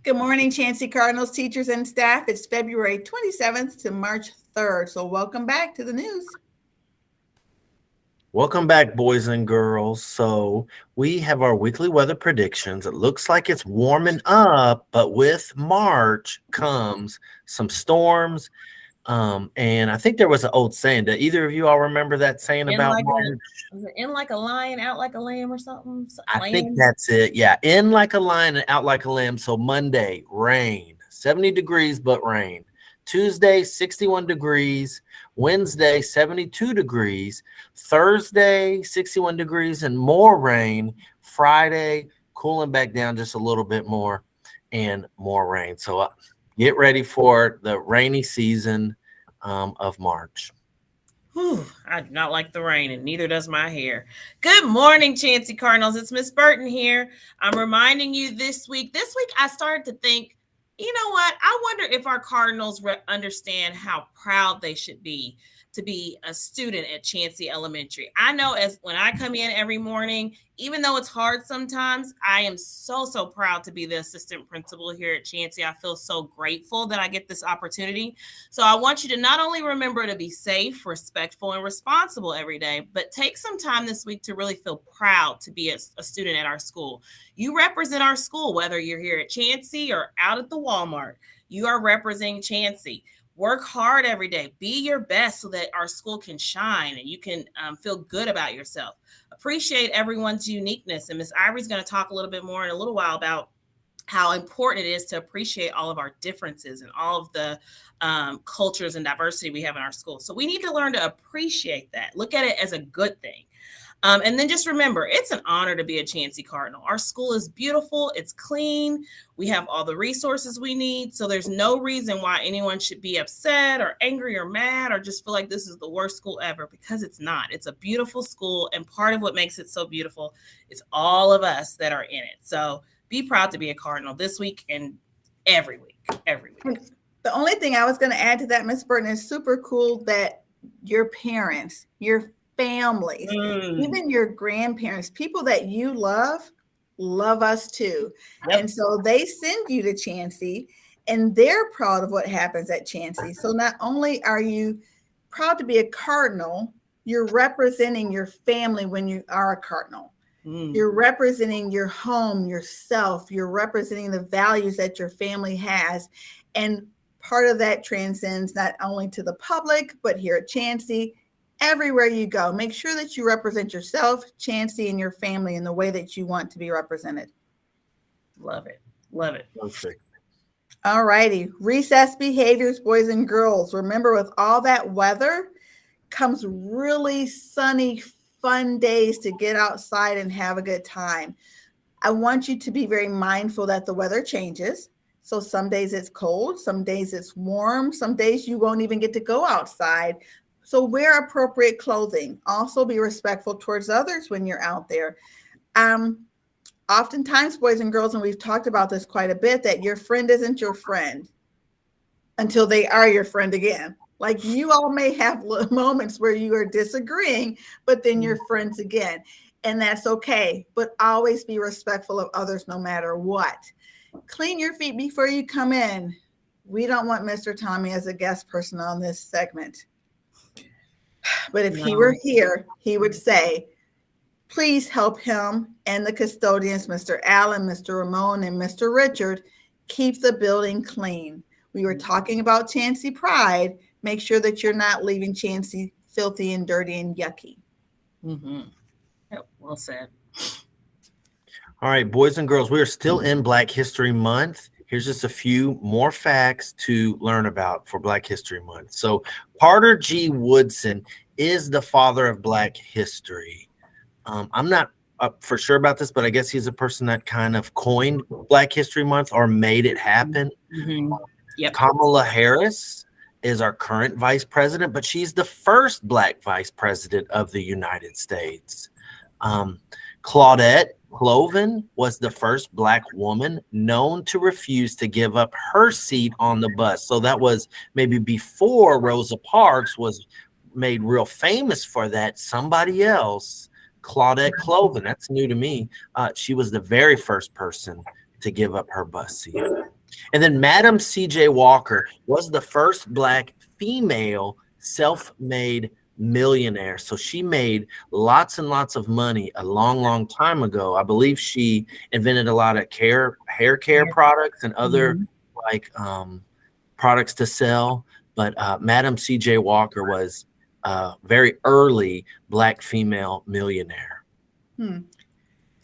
Good morning, Chancey Cardinals teachers and staff. It's February 27th to March 3rd. So welcome back to the news. Welcome back, boys and girls. So, we have our weekly weather predictions. It looks like it's warming up, but with March comes some storms. And I think there was an old saying. Do either of you all remember that saying In about like March? is it in like a lion, out like a lamb, or something? I think Lamb. that's it. Yeah, in like a lion and out like a lamb. So Monday, rain, 70 degrees, but rain. Tuesday, 61 degrees. Wednesday, 72 degrees. Thursday, 61 degrees and more rain. Friday, cooling back down just a little bit more and more rain. So get ready for the rainy season of March. Whew, I do not like the rain, and neither does my hair. Good morning, Chancey Cardinals. It's Miss Burton here. I'm reminding you this week. This week, I started to think, you know what? I wonder if our Cardinals understand how proud they should be to be a student at Chancey Elementary. I know as when I come in every morning, even though it's hard sometimes, I am so proud to be the assistant principal here at Chancey. I feel so grateful that I get this opportunity. So I want you to not only remember to be safe, respectful, and responsible every day, but take some time this week to really feel proud to be a student at our school. You represent our school, whether you're here at Chancey or out at the Walmart. You are representing Chancey. Work hard every day. Be your best so that our school can shine and you can feel good about yourself. Appreciate everyone's uniqueness. And Miss Ivory's going to talk a little bit more in a little while about how important it is to appreciate all of our differences and all of the cultures and diversity we have in our school. So we need to learn to appreciate that. Look at it as a good thing. And then just remember, it's an honor to be a Chancey Cardinal. Our school is beautiful. It's clean. We have all the resources we need. So there's no reason why anyone should be upset or angry or mad or just feel like this is the worst school ever, because it's not. It's a beautiful school. And part of what makes it so beautiful is all of us that are in it. So be proud to be a Cardinal this week and every week, every week. The only thing I was going to add to that, Miss Burton, is super cool that your parents, your families, even your grandparents, people that you love us too. Yep. And so they send you to Chancey and they're proud of what happens at Chancey. So not only are you proud to be a Cardinal, you're representing your family when you are a Cardinal. You're representing your home, yourself. You're representing the values that your family has. And part of that transcends not only to the public, but here at Chancey. Everywhere you go, make sure that you represent yourself, Chancey, and your family in the way that you want to be represented. Love it. Love it. Perfect. All righty. Recess behaviors, boys and girls. Remember, with all that weather comes really sunny, fun days to get outside and have a good time. I want you to be very mindful that the weather changes. So some days it's cold, some days it's warm, some days you won't even get to go outside. So wear appropriate clothing. Also be respectful towards others when you're out there. Oftentimes, boys and girls, and we've talked about this quite a bit, that your friend isn't your friend until they are your friend again. Like you all may have moments where you are disagreeing, but then you're friends again. And that's okay. But always be respectful of others no matter what. Clean your feet before you come in. We don't want Mr. Tommy as a guest person on this segment. But if he were here, he would say, please help him and the custodians, Mr. Allen, Mr. Ramon, and Mr. Richard, keep the building clean. We were talking about Chancey Pride. Make sure that you're not leaving Chancey filthy and dirty and yucky. Yep, well said. All right, boys and girls, we are still in Black History Month. Here's just a few more facts to learn about for Black History Month. So Carter G. Woodson is the father of Black history. I'm not for sure about this, but I guess he's a person that kind of coined Black History Month or made it happen. Yep. Kamala Harris is our current vice president, but she's the first Black vice president of the United States. Claudette Cloven was the first Black woman known to refuse to give up her seat on the bus. So that was maybe before Rosa Parks was made real famous for that. Somebody else, Claudette Cloven, that's new to me. She was the very first person to give up her bus seat. And then Madam C.J. Walker was the first Black female self-made millionaire. So she made lots and lots of money a long, long time ago. I believe she invented a lot of hair care products and other like products to sell. But Madam C.J. Walker was a very early Black female millionaire.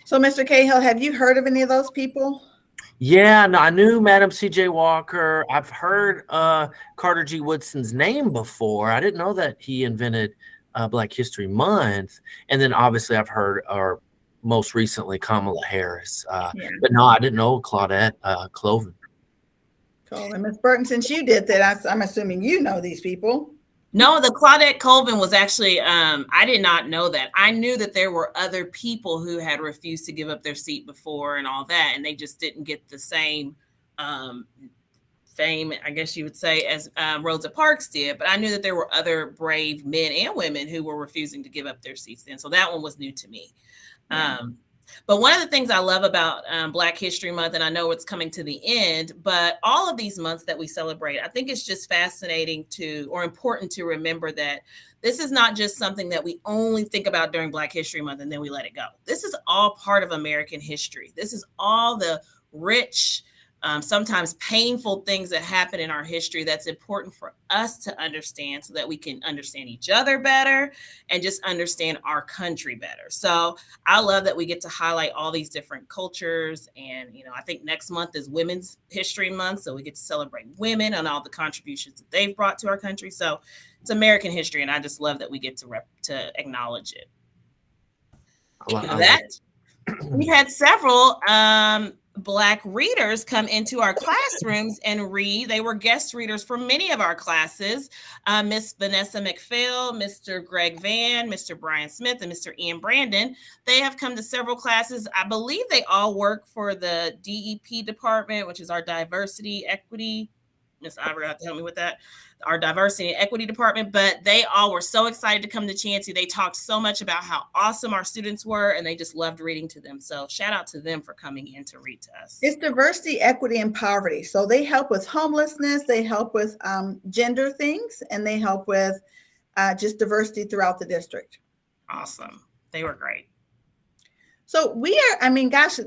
So, Mr. Cahill, have you heard of any of those people? Yeah, no, I knew Madam C.J. Walker. I've heard Carter G. Woodson's name before. I didn't know that he invented Black History Month. And then obviously I've heard, or most recently, Kamala Harris. But no, I didn't know Claudette Cloven. Cool. And Ms. Burton, since you did that, I'm assuming you know these people. No, the Claudette Colvin was actually, I did not know that. I knew that there were other people who had refused to give up their seat before and all that, and they just didn't get the same fame, I guess you would say, as Rosa Parks did. But I knew that there were other brave men and women who were refusing to give up their seats then. So that one was new to me. But one of the things I love about Black History Month, and I know it's coming to the end, but all of these months that we celebrate, I think it's just fascinating or important to remember that this is not just something that we only think about during Black History Month and then we let it go. This is all part of American history. This is all the rich, sometimes painful things that happen in our history that's important for us to understand so that we can understand each other better and just understand our country better. So I love that we get to highlight all these different cultures. And, I think next month is Women's History Month. So we get to celebrate women and all the contributions that they've brought to our country. So it's American history. And I just love that we get to acknowledge it. We had several Black readers come into our classrooms and read. They were guest readers for many of our classes. Miss Vanessa McPhail, Mr. Greg Van, Mr. Brian Smith, and Mr. Ian Brandon. They have come to several classes. I believe they all work for the DEP department, which is our diversity, equity. Miss Ivory have to help me with that. Our diversity and equity department, but they all were so excited to come to Chancey. They talked so much about how awesome our students were, and they just loved reading to them. So shout out to them for coming in to read to us. It's diversity, equity, and poverty. So they help with homelessness, they help with gender things, and they help with just diversity throughout the district. Awesome. They were great. So we are,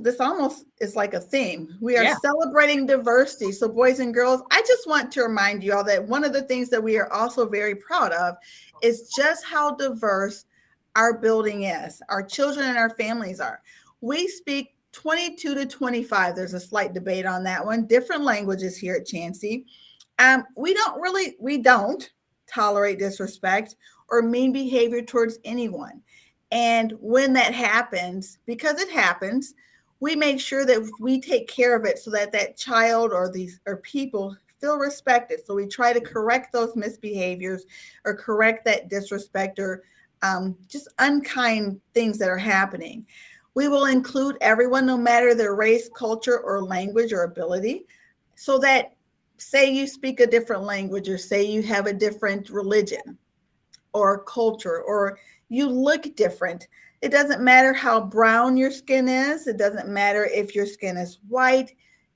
this almost is like a theme. We are celebrating diversity. So boys and girls, I just want to remind you all that one of the things that we are also very proud of is just how diverse our building is. Our children and our families are. We speak 22 to 25. There's a slight debate on that one. Different languages here at Chancey. We don't tolerate disrespect or mean behavior towards anyone. And when that happens, because it happens, we make sure that we take care of it so that that child or people feel respected. So we try to correct those misbehaviors or correct that disrespect or just unkind things that are happening. We will include everyone, no matter their race, culture, or language or ability, so that say you speak a different language or say you have a different religion or culture or you look different. It doesn't matter how brown your skin is. It doesn't matter if your skin is white.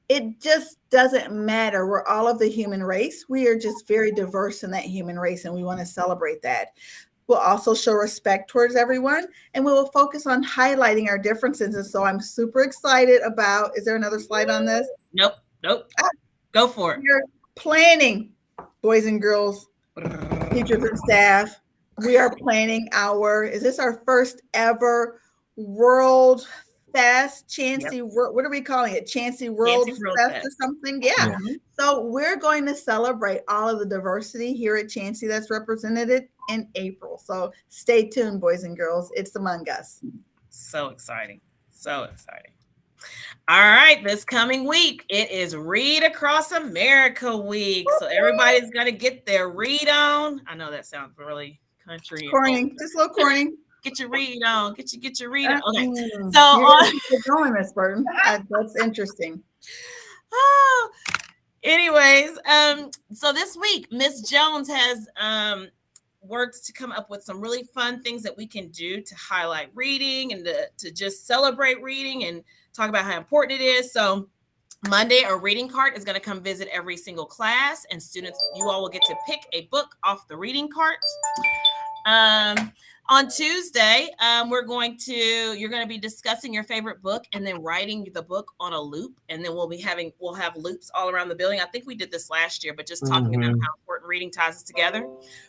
It just doesn't matter. We're all of the human race. We are just very diverse in that human race, and we want to celebrate that. We'll also show respect towards everyone, and we will focus on highlighting our differences. And so I'm super excited about, is there another slide on this? Nope. Go for it. We're planning, boys and girls, teachers and staff. We are planning is this our first ever World Fest, Chancey, what are we calling it? Chancey World Fest or something? Yeah. So we're going to celebrate all of the diversity here at Chancey that's represented in April. So stay tuned, boys and girls. It's among us. So exciting. So exciting. All right, this coming week, it is Read Across America Week. So everybody's going to get their read on. I know that sounds really country. Corny, just a little corny. Get your read on. Get your read on. Okay. So going, Miss Burton. That's interesting. Anyways, so this week, Miss Jones has worked to come up with some really fun things that we can do to highlight reading and to just celebrate reading and talk about how important it is. So Monday, a reading cart is going to come visit every single class, and students, you all will get to pick a book off the reading cart. On Tuesday, you're going to be discussing your favorite book and then writing the book on a loop. And then we'll have loops all around the building. I think we did this last year, but just talking about how important reading ties us together.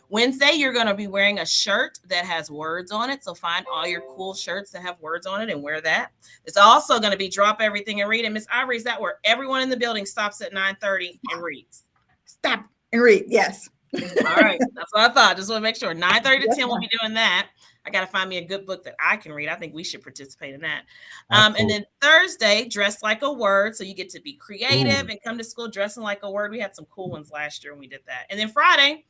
Wednesday, you're going to be wearing a shirt that has words on it. So find all your cool shirts that have words on it and wear that. It's also going to be drop everything and read. And Miss Ivory, is that where everyone in the building stops at 9:30 and reads? Stop and read. Yes. All right. That's what I thought. Just want to make sure. 9:30 to 10 we'll be doing that. I got to find me a good book that I can read. I think we should participate in that. And then Thursday, dress like a word. So you get to be creative and come to school dressing like a word. We had some cool ones last year when we did that. And then Friday,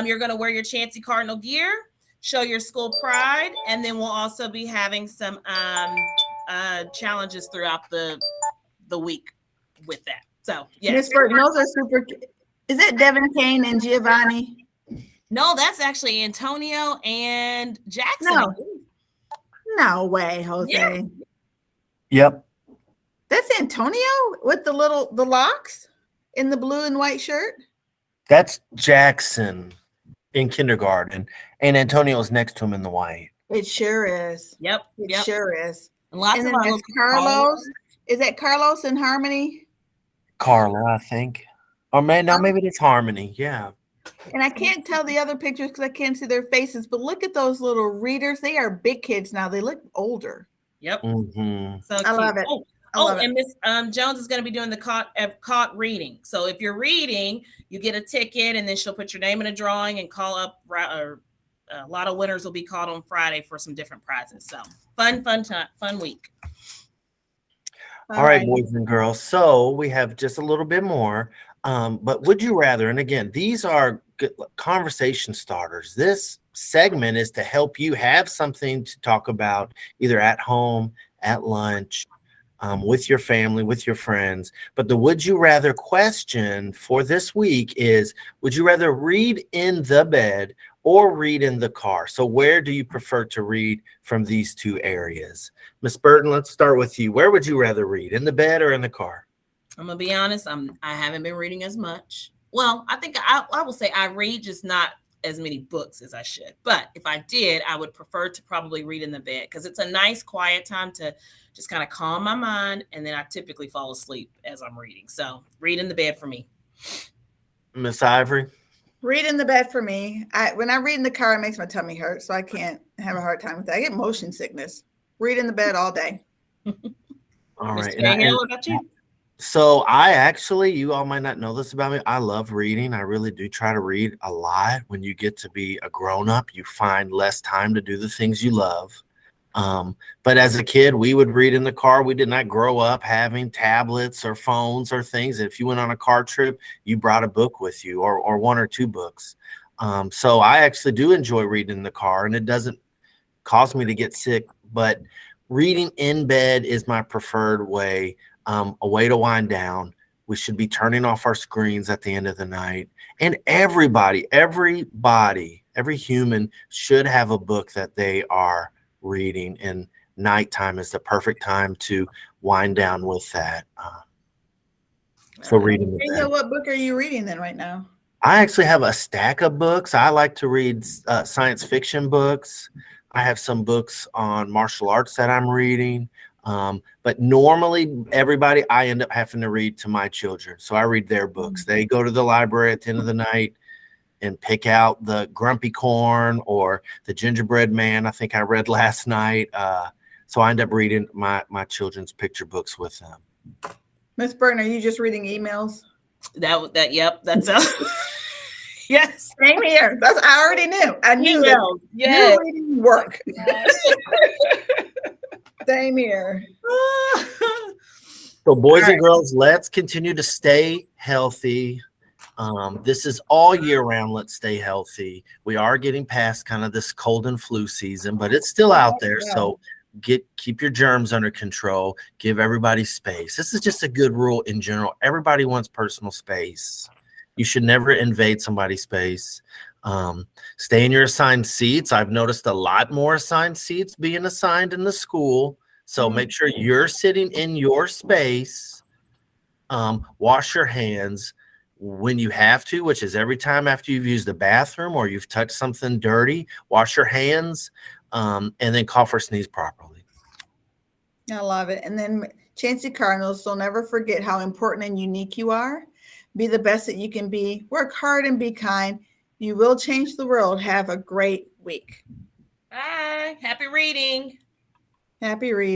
you're going to wear your Chansey Cardinal gear, show your school pride. And then we'll also be having some challenges throughout the week with that. So, yes. Miss Burton, those are super. Is it Devin Kane and Giovanni? No, that's actually Antonio and Jackson. No way, Jose. Yeah. Yep. That's Antonio with the locks in the blue and white shirt? That's Jackson in kindergarten, and Antonio's next to him in the white. It sure is. Yep. It sure is. And lots and of then there's Carlos. Is that Carlos and Harmony? Carla, I think. Or maybe it's Harmony. Yeah. And I can't tell the other pictures because I can't see their faces, but look at those little readers. They are big kids now. They look older. Yep. Mm-hmm. So I love it. And Miss Jones is going to be doing the caught reading. So if you're reading, you get a ticket, and then she'll put your name in a drawing and call up. A lot of winners will be called on Friday for some different prizes. So fun week. All right, boys and girls. So we have just a little bit more. But would you rather, and again, these are good conversation starters. This segment is to help you have something to talk about either at home, at lunch, with your family, with your friends. But the would you rather question for this week is, would you rather read in the bed or read in the car? So where do you prefer to read from these two areas? Miss Burton, let's start with you. Where would you rather read, in the bed or in the car? I'm gonna be honest. I haven't been reading as much. Well, I think I will say I read, just not as many books as I should. But if I did, I would prefer to probably read in the bed because it's a nice quiet time to just kind of calm my mind, and then I typically fall asleep as I'm reading. So read in the bed for me. Miss Ivory? Read in the bed for me. When I read in the car, it makes my tummy hurt, so I can't have a hard time with that. I get motion sickness. Read in the bed all day. All right. What about you? So I actually, you all might not know this about me, I love reading. I really do try to read a lot. When you get to be a grown-up, you find less time to do the things you love. But as a kid, we would read in the car. We did not grow up having tablets or phones or things. If you went on a car trip, you brought a book with you, or one or two books. So I actually do enjoy reading in the car, and it doesn't cause me to get sick. But reading in bed is my preferred way. A way to wind down. We should be turning off our screens at the end of the night. And every human should have a book that they are reading, and nighttime is the perfect time to wind down with that. So reading. So what book are you reading then right now? I actually have a stack of books. I like to read science fiction books. I have some books on martial arts that I'm reading. But normally I end up having to read to my children. So I read their books. They go to the library at the end of the night and pick out the Grumpy Corn or the Gingerbread Man, I think I read last night. So I end up reading my children's picture books with them. Miss Burton, are you just reading emails? Yep, that's yes. Same here. I already knew. I knew emails. That. Yes. Reading work. Same here. So boys and girls, let's continue to stay healthy. This is all year round. Let's stay healthy. We are getting past kind of this cold and flu season, but it's still out there. Yeah. So keep your germs under control. Give everybody space. This is just a good rule in general. Everybody wants personal space. You should never invade somebody's space. Stay in your assigned seats. I've noticed a lot more assigned seats being assigned in the school. So make sure you're sitting in your space Wash your hands when you have to, which is every time after you've used the bathroom or you've touched something dirty. Wash your hands, and then cough or sneeze properly. I love it. And then Chancy Cardinals, so never forget how important and unique you are. Be the best that you can be. Work hard and be kind. You will change the world. Have a great week. Bye. Happy reading. Happy reading.